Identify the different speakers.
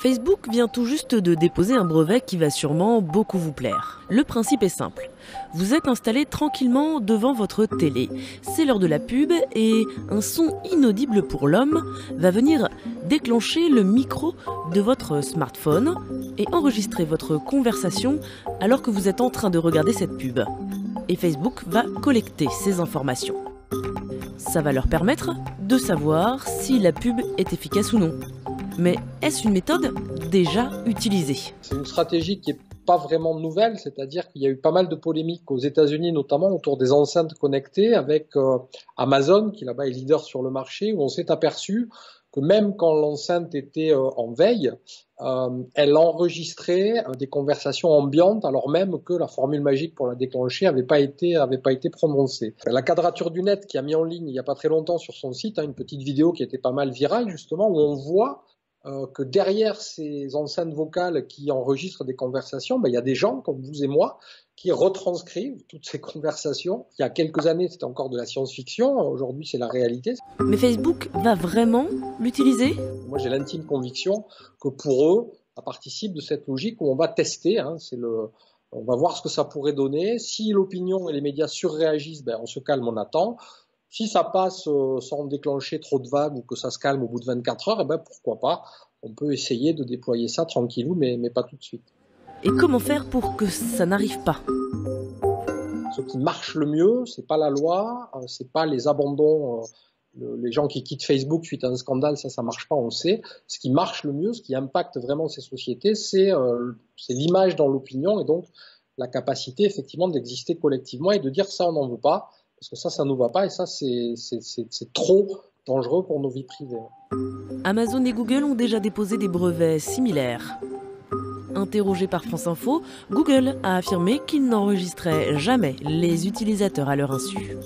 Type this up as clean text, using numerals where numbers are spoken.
Speaker 1: Facebook vient tout juste de déposer un brevet qui va sûrement beaucoup vous plaire. Le principe est simple. Vous êtes installé tranquillement devant votre télé. C'est l'heure de la pub et un son inaudible pour l'homme va venir déclencher le micro de votre smartphone et enregistrer votre conversation alors que vous êtes en train de regarder cette pub. Et Facebook va collecter ces informations. Ça va leur permettre de savoir si la pub est efficace ou non. Mais est-ce une méthode déjà utilisée?
Speaker 2: C'est une stratégie qui n'est pas vraiment nouvelle, c'est-à-dire qu'il y a eu pas mal de polémiques aux États-Unis notamment autour des enceintes connectées avec Amazon qui là-bas est leader sur le marché, où on s'est aperçu que même quand l'enceinte était en veille, elle enregistrait des conversations ambiantes alors même que la formule magique pour la déclencher avait pas été prononcée. La Quadrature du Net qui a mis en ligne il n'y a pas très longtemps sur son site une petite vidéo qui était pas mal virale justement, où on voit que derrière ces enceintes vocales qui enregistrent des conversations, il y a des gens comme vous et moi qui retranscrivent toutes ces conversations. Il y a quelques années, c'était encore de la science-fiction. Aujourd'hui, c'est la réalité.
Speaker 1: Mais Facebook va vraiment l'utiliser?
Speaker 2: Moi, j'ai l'intime conviction que pour eux, ça participe de cette logique où on va tester. On va voir ce que ça pourrait donner. Si l'opinion et les médias surréagissent, on se calme, on attend. Si ça passe sans déclencher trop de vagues ou que ça se calme au bout de 24 heures, pourquoi pas. On peut essayer de déployer ça tranquillou, mais pas tout de suite.
Speaker 1: Et comment faire pour que ça n'arrive pas?
Speaker 2: Ce qui marche le mieux, c'est pas la loi, c'est pas les abandons, les gens qui quittent Facebook suite à un scandale, ça marche pas, on le sait. Ce qui marche le mieux, ce qui impacte vraiment ces sociétés, c'est l'image dans l'opinion et donc la capacité effectivement d'exister collectivement et de dire ça on n'en veut pas, parce que ça nous va pas et ça c'est trop dangereux pour nos vies privées.
Speaker 1: Amazon et Google ont déjà déposé des brevets similaires. Interrogé par France Info, Google a affirmé qu'il n'enregistrait jamais les utilisateurs à leur insu.